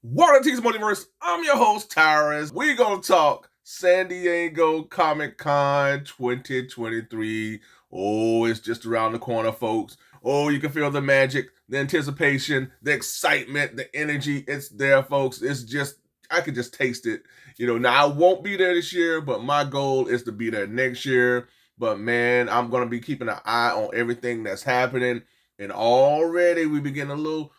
What is Multiverse? I'm your host, Tyrus. We gonna talk San Diego Comic-Con 2023. Oh, it's just around the corner, folks. Oh, you can feel the magic, the anticipation, the excitement, the energy. It's there, folks. I can just taste it. Now I won't be there this year, but my goal is to be there next year. But man, I'm gonna be keeping an eye on everything that's happening. And already we begin a little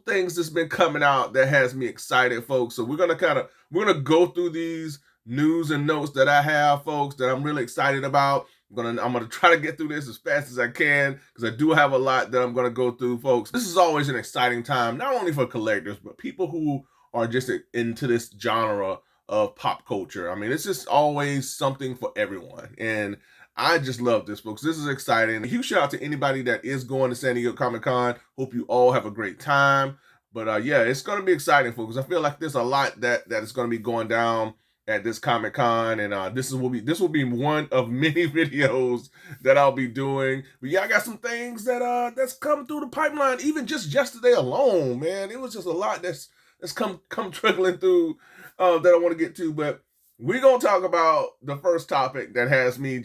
things that's been coming out that has me excited, folks. So we're gonna go through these news and notes that I have, folks, that I'm really excited about. I'm gonna try to get through this as fast as I can because I do have a lot that I'm gonna go through, folks. This is always an exciting time, not only for collectors, but people who are just into this genre of pop culture. I mean, it's just always something for everyone. And I just love this, folks. This is exciting. A huge shout out to anybody that is going to San Diego Comic-Con. Hope you all have a great time. But yeah, it's going to be exciting, folks. I feel like there's a lot that is going to be going down at this Comic-Con, and this will be one of many videos that I'll be doing. But yeah, I got some things that's come through the pipeline. Even just yesterday alone, man, it was just a lot that's come trickling through that I want to get to, but we're going to talk about the first topic that has me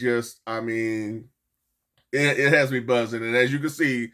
it has me buzzing. And as you can see,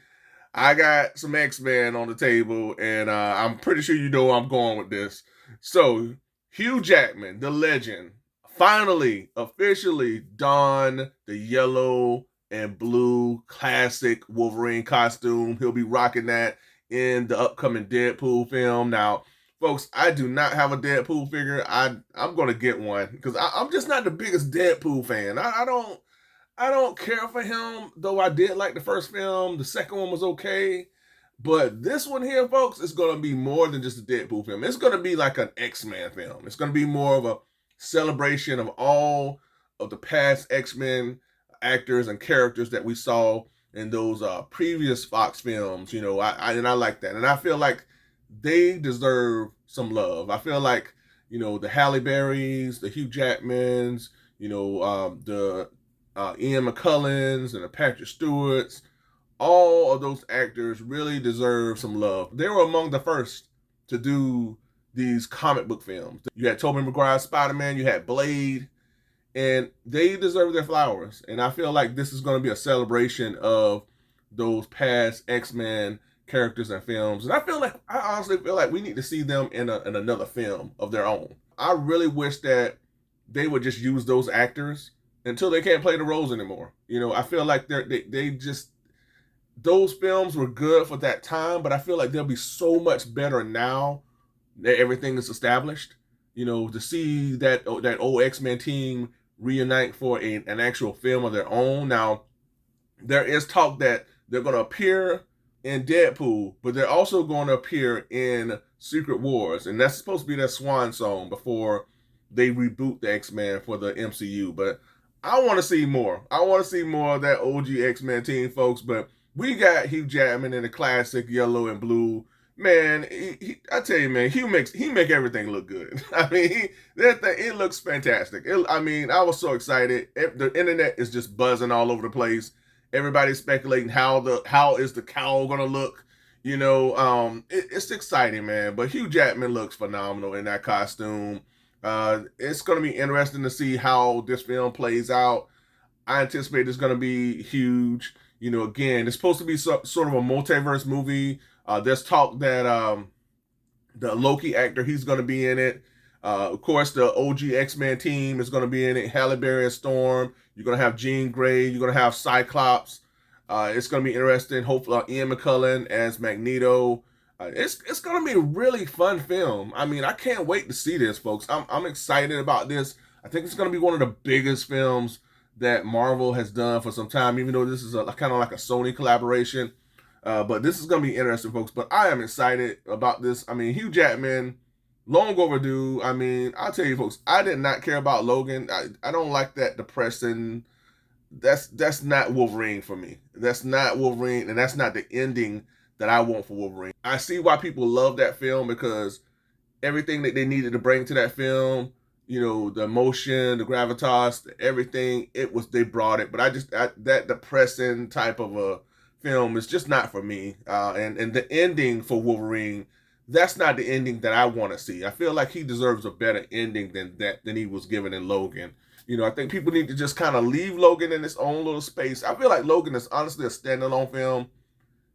I got some X-Men on the table, and I'm pretty sure you know where I'm going with this. So, Hugh Jackman, the legend, finally, officially donned the yellow and blue classic Wolverine costume. He'll be rocking that in the upcoming Deadpool film. Now, folks, I do not have a Deadpool figure. I'm gonna get one because I'm just not the biggest Deadpool fan. I don't care for him, though I did like the first film. The second one was okay. But this one here, folks, is gonna be more than just a Deadpool film. It's gonna be like an X-Men film. It's gonna be more of a celebration of all of the past X-Men actors and characters that we saw in those previous Fox films. I like that. And I feel like they deserve some love. I feel like, the Halle Berrys, the Hugh Jackmans, the Ian McCullens and the Patrick Stewarts, all of those actors really deserve some love. They were among the first to do these comic book films. You had Tobey Maguire's Spider-Man, you had Blade, and they deserve their flowers. And I feel like this is going to be a celebration of those past X-Men characters and films. And I honestly feel like we need to see them in another film of their own. I really wish that they would just use those actors until they can't play the roles anymore. I feel like they just, those films were good for that time, but I feel like they'll be so much better now that everything is established. To see that old X-Men team reunite for an actual film of their own. Now, there is talk that they're going to appear in Deadpool, but they're also going to appear in Secret Wars, and that's supposed to be their swan song before they reboot the X-Men for the MCU. But I want to see more. I want to see more of that OG X-Men team, folks. But we got Hugh Jackman in the classic yellow and blue. Man, I tell you, man, he make everything look good. I mean, it looks fantastic. I was so excited. The internet is just buzzing all over the place. Everybody's speculating how is the cowl gonna look. It's exciting, man. But Hugh Jackman looks phenomenal in that costume. It's gonna be interesting to see how this film plays out. I anticipate it's gonna be huge. Again, it's supposed to be sort of a multiverse movie. There's talk that the Loki actor, he's gonna be in it. Of course, the OG X-Men team is going to be in it. Halle Berry and Storm. You're going to have Jean Grey. You're going to have Cyclops. It's going to be interesting. Hopefully, Ian McCullen as Magneto. It's going to be a really fun film. I mean, I can't wait to see this, folks. I'm excited about this. I think it's going to be one of the biggest films that Marvel has done for some time, even though this is kind of like a Sony collaboration. But this is going to be interesting, folks. But I am excited about this. I mean, Hugh Jackman, long overdue. I mean, I'll tell you, folks, I did not care about Logan. I don't like that depressing. That's not Wolverine for me. That's not Wolverine, and that's not the ending that I want for Wolverine. I see why people love that film because everything that they needed to bring to that film, the emotion, the gravitas, everything, they brought it. But that depressing type of a film is just not for me. And the ending for Wolverine that's not the ending that I want to see. I feel like he deserves a better ending than he was given in Logan. You know, I think people need to just kind of leave Logan in its own little space. I feel like Logan is honestly a standalone film,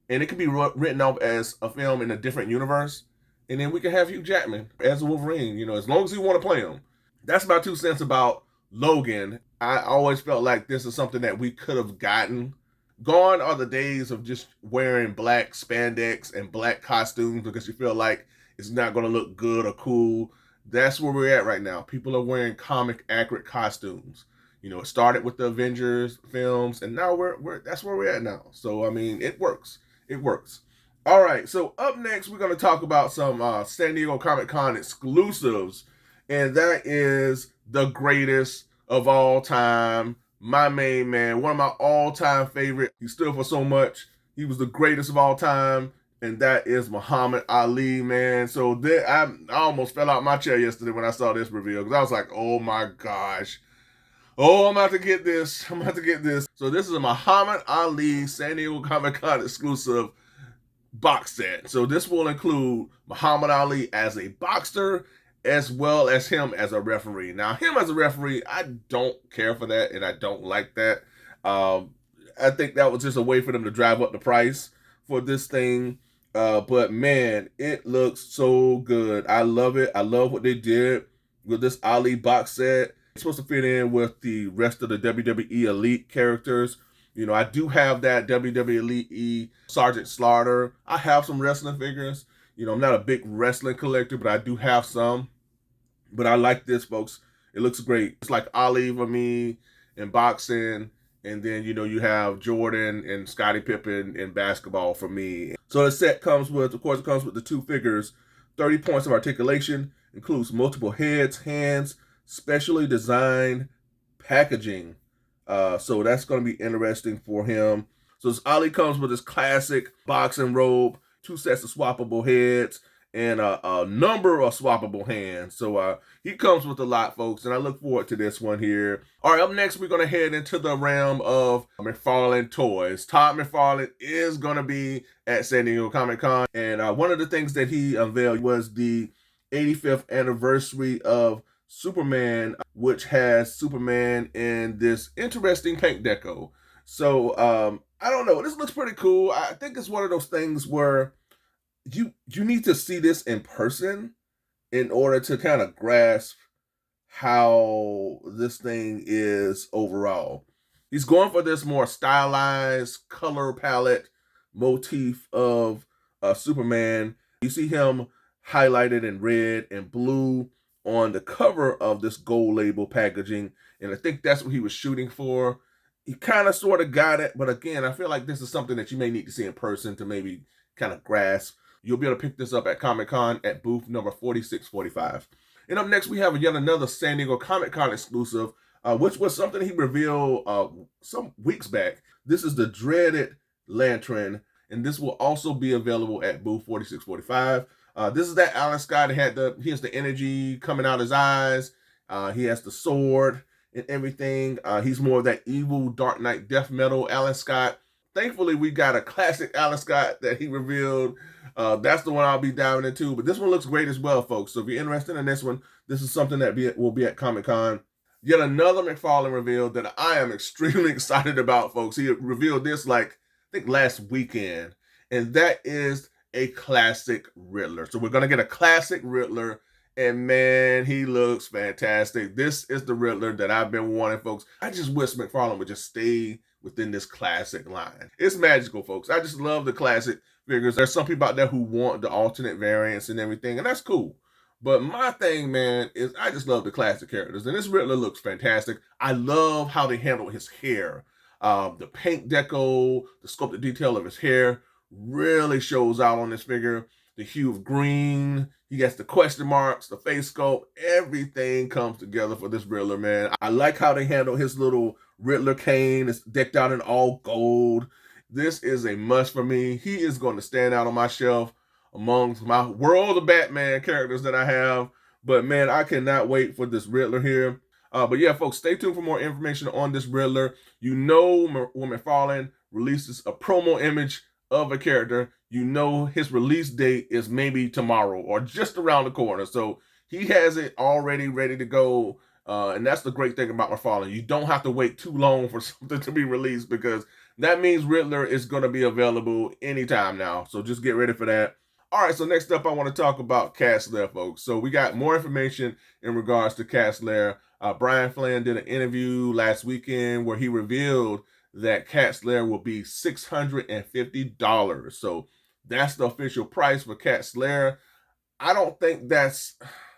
and it could be written off as a film in a different universe, and then we can have Hugh Jackman as a Wolverine. You know, as long as you want to play him. That's my 2 cents about Logan. I always felt like this is something that we could have gotten. Gone are the days of just wearing black spandex and black costumes because you feel like it's not going to look good or cool. That's where we're at right now. People are wearing comic accurate costumes. You know, it started with the Avengers films, and now we're that's where we're at now. So I mean, it works. It works. All right. So up next, we're going to talk about some San Diego Comic Con exclusives, and that is the greatest of all time. My main man, one of my all-time favorite. He stood for so much. He was the greatest of all time, and that is Muhammad Ali, man. So I almost fell out my chair yesterday when I saw this reveal because I was like, oh my gosh. Oh, I'm about to get this. I'm about to get this. So this is a Muhammad Ali San Diego Comic Con exclusive box set. So this will include Muhammad Ali as a boxer as well as him as a referee. Now, him as a referee, I don't care for that, and I don't like that. I think that was just a way for them to drive up the price for this thing. But man, it looks so good. I love it. I love what they did with this Ali box set. It's supposed to fit in with the rest of the WWE Elite characters. You know, I do have that WWE Elite Sergeant Slaughter. I have some wrestling figures. You know, I'm not a big wrestling collector, but I do have some. But I like this, folks. It looks great. It's like Ali for me in boxing. And then, you know, you have Jordan and Scottie Pippen in basketball for me. So the set comes with, of course, it comes with the 2 figures. 30 points of articulation. Includes multiple heads, hands, specially designed packaging. So that's going to be interesting for him. So this Ali comes with his classic boxing robe, 2 sets of swappable heads, and a number of swappable hands. So he comes with a lot, folks, and I look forward to this one here. All right, up next, we're going to head into the realm of McFarlane Toys. Todd McFarlane is going to be at San Diego Comic Con, and one of the things that he unveiled was the 85th anniversary of Superman, which has Superman in this interesting paint deco. So I don't know. This looks pretty cool. I think it's one of those things where you need to see this in person in order to kind of grasp how this thing is overall. He's going for this more stylized color palette motif of Superman. You see him highlighted in red and blue on the cover of this gold label packaging, and I think that's what he was shooting for. He kind of sort of got it, but again, I feel like this is something that you may need to see in person to maybe kind of grasp. You'll be able to pick this up at Comic-Con at booth number 4645. And up next, we have yet another San Diego Comic-Con exclusive, which was something he revealed some weeks back. This is the dreaded Lantern, and this will also be available at booth 4645. This is that Alan Scott. He has the energy coming out his eyes. He has the sword and everything. He's more of that evil Dark Knight death metal Alan Scott. Thankfully, we got a classic Alan Scott that he revealed. That's the one I'll be diving into. But this one looks great as well, folks. So if you're interested in this one, this is something that will be at Comic-Con. Yet another McFarlane reveal that I am extremely excited about, folks. He revealed this I think last weekend. And that is a classic Riddler. So we're going to get a classic Riddler, and man, he looks fantastic. This is the Riddler that I've been wanting, folks. I just wish McFarlane would just stay within this classic line. It's magical, folks. I just love the classic figures. There's some people out there who want the alternate variants and everything, and that's cool. But my thing, man, is I just love the classic characters, and this Riddler looks fantastic. I love how they handle his hair. The paint deco, the sculpted detail of his hair really shows out on this figure. The hue of green, he gets the question marks, the face sculpt, everything comes together for this Riddler, man. I like how they handle his little Riddler cane. It's decked out in all gold. This is a must for me. He is going to stand out on my shelf amongst my world of Batman characters that I have. But man, I cannot wait for this Riddler here. But yeah, folks, stay tuned for more information on this Riddler. You know when McFarlane releases a promo image of a character, you know his release date is maybe tomorrow or just around the corner. So he has it already ready to go. And that's the great thing about McFarlane. You don't have to wait too long for something to be released, because that means Riddler is going to be available anytime now. So just get ready for that. All right, so next up, I want to talk about Cat's Lair, folks. So we got more information in regards to Cat's Lair. Brian Flynn did an interview last weekend where he revealed that Cat's Lair will be $650. So that's the official price for Cat's Lair. I don't think that's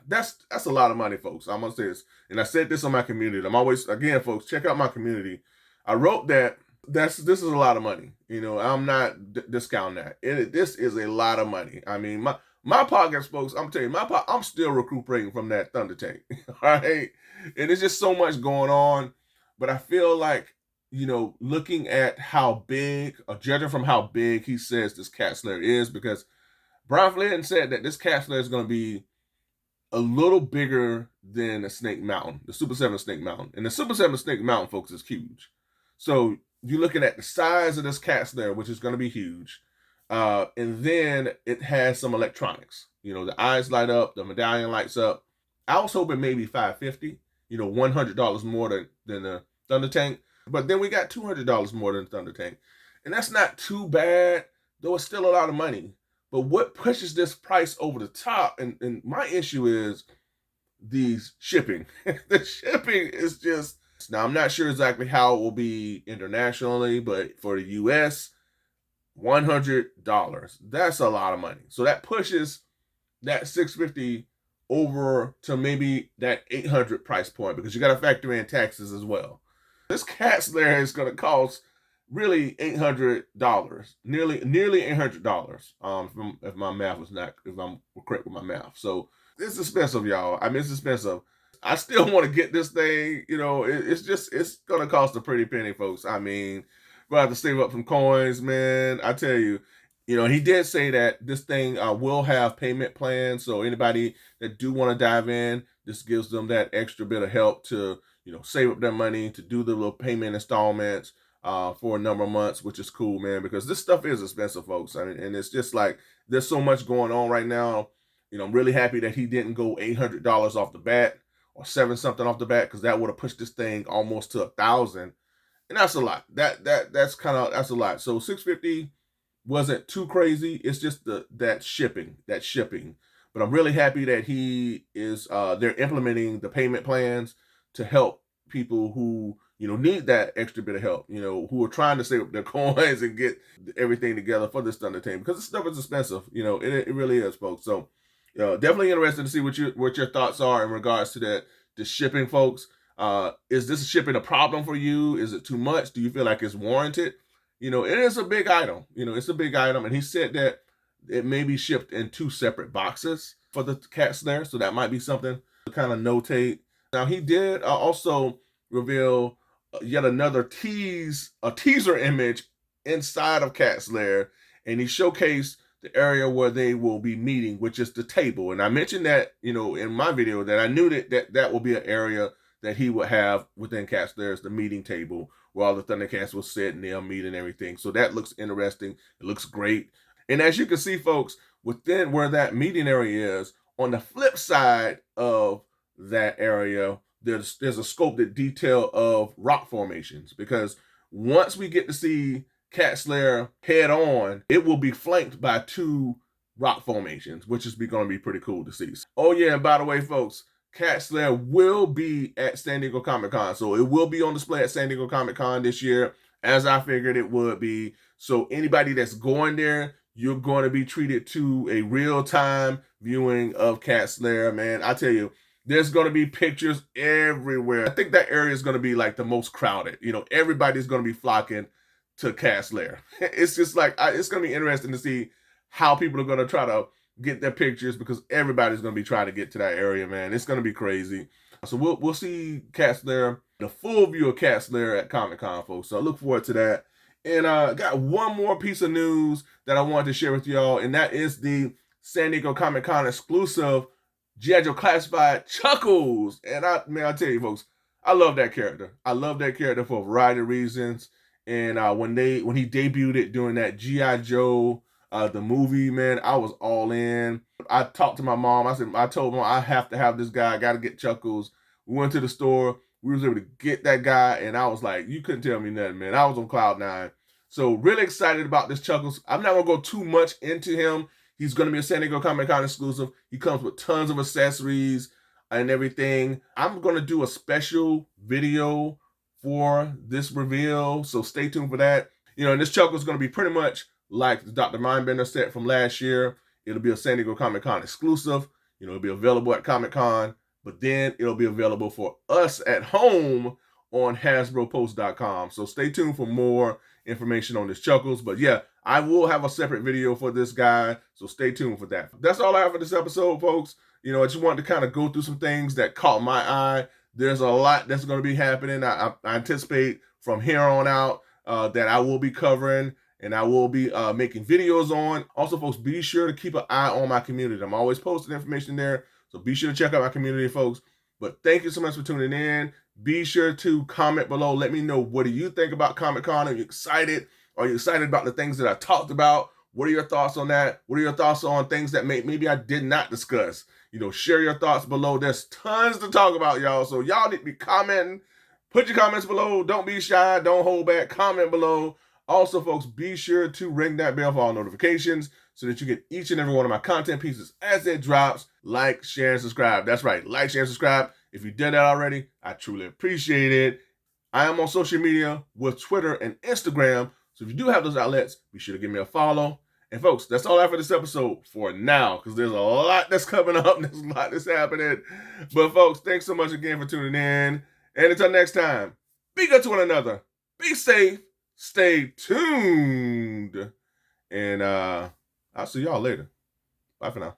a lot of money, folks. I'm gonna say this, and I said this on my community. I'm always, again, folks, check out my community. I wrote that this is a lot of money. You know, I'm not discounting that. This is a lot of money. I mean, my pockets, folks. I'm telling you, I'm still recuperating from that Thunder Tank. All right, and it's just so much going on. But I feel like, you know, looking at how big, or judging from how big he says this Cat's Lair is, because Brian Flynn said that this Cat's Lair is going to be a little bigger than the Snake Mountain, the Super 7 Snake Mountain. And the Super 7 Snake Mountain, folks, is huge. So you're looking at the size of this Cat's Lair, which is going to be huge. And then it has some electronics. You know, the eyes light up, the medallion lights up. I was hoping maybe $550, you know, $100 more than the Thunder Tank. But then we got $200 more than the Thunder Tank. And that's not too bad, though it's still a lot of money. But what pushes this price over the top, and my issue is the shipping. The shipping is just, now I'm not sure exactly how it will be internationally, but for the US, $100. That's a lot of money. So that pushes that $650 over to maybe that $800 price point, because you got to factor in taxes as well. This Cat's Lair is going to cost really $800, nearly $800. If my math was not, if I'm correct with my math. So it's expensive, y'all. I mean, it's expensive. I still want to get this thing. You know, it's gonna cost a pretty penny, folks. I mean, we'll have to save up some coins, man. I tell you. You know, he did say that this thing will have payment plans. So anybody that do want to dive in, this gives them that extra bit of help to, you know, save up their money, to do the little payment installments for a number of months, which is cool, man, because this stuff is expensive, folks. I mean, and it's just like, there's so much going on right now. You know, I'm really happy that he didn't go $800 off the bat, or 7 something off the bat, because that would have pushed this thing almost to $1,000, and that's a lot. That's a lot. So $650 wasn't too crazy. It's just that shipping. But I'm really happy that he is they're implementing the payment plans to help people who, you know, need that extra bit of help, you know, who are trying to save up their coins and get everything together for this Thunder Tank, because this stuff is expensive. You know, it really is, folks. So definitely interested to see what your thoughts are in regards to the shipping, folks. Is this shipping a problem for you? Is it too much? Do you feel like it's warranted? You know, it is a big item. You know, it's a big item. And he said that it may be shipped in 2 separate boxes for the Cat's Lair. So that might be something to kind of notate. Now, he did also reveal yet another teaser image inside of Cat's Lair. And he showcased the area where they will be meeting, which is the table. And I mentioned that, you know, in my video, that I knew that will be an area that he would have within Cat's Lair, is the meeting table, where all the Thundercats will sit and they'll meet and everything. So that looks interesting. It looks great. And as you can see, folks, within where that meeting area is, on the flip side of that area, there's a sculpted detail of rock formations, because once we get to see Cat's Lair head on, it will be flanked by 2 rock formations, which is going to be pretty cool to see. Oh yeah, and by the way, folks, Cat's Lair will be at San Diego Comic-Con. So it will be on display at San Diego Comic-Con this year, as I figured it would be. So anybody that's going there, you're going to be treated to a real-time viewing of Cat's Lair, man. I tell you, there's going to be pictures everywhere. I think that area is going to be like the most crowded. You know, everybody's going to be flocking to Cat's Lair. It's just like, it's going to be interesting to see how people are going to try to get their pictures, because everybody's going to be trying to get to that area, man. It's going to be crazy. So we'll see Cat's Lair, the full view of Cat's Lair at Comic-Con, folks. So I look forward to that. And got one more piece of news that I wanted to share with y'all, and that is the San Diego Comic-Con exclusive G.I. Joe Classified Chuckles. And I tell you, folks, I love that character. I love that character for a variety of reasons. And when he debuted it during that G.I. Joe the movie, man, I was all in. I talked to my mom. I told mom I have to have this guy. I got to get Chuckles. We went to the store. We was able to get that guy, and I was like, you couldn't tell me nothing, man. I was on cloud nine. So really excited about this Chuckles. I'm not gonna go too much into him. He's gonna be a San Diego Comic-Con exclusive. He comes with tons of accessories and everything. I'm gonna do a special video for this reveal, so stay tuned for that. You know, and this Chuckles is gonna be pretty much like the Dr. Mindbender set from last year. It'll be a San Diego Comic-Con exclusive. You know, it'll be available at Comic-Con, but then it'll be available for us at home on HasbroPost.com. So stay tuned for more information on this Chuckles. But yeah, I will have a separate video for this guy, so stay tuned for that. That's all I have for this episode, folks. You know, I just wanted to kind of go through some things that caught my eye. There's a lot that's going to be happening. I anticipate from here on out that I will be covering and I will be making videos on. Also, folks, be sure to keep an eye on my community. I'm always posting information there, so be sure to check out my community, folks. But thank you so much for tuning in. Be sure to comment below. Let me know, what do you think about Comic-Con? Are you excited? Are you excited about the things that I talked about? What are your thoughts on that? What are your thoughts on things that maybe I did not discuss? You know, share your thoughts below. There's tons to talk about, y'all. So y'all need to be commenting. Put your comments below. Don't be shy. Don't hold back. Comment below. Also, folks, be sure to ring that bell for all notifications so that you get each and every one of my content pieces as it drops. Like, share, and subscribe. That's right. Like, share, and subscribe. If you did that already, I truly appreciate it. I am on social media with Twitter and Instagram. So if you do have those outlets, be sure to give me a follow. And folks, that's all I have for this episode for now, because there's a lot that's coming up. There's a lot that's happening. But folks, thanks so much again for tuning in. And until next time, be good to one another. Be safe. Stay tuned. And I'll see y'all later. Bye for now.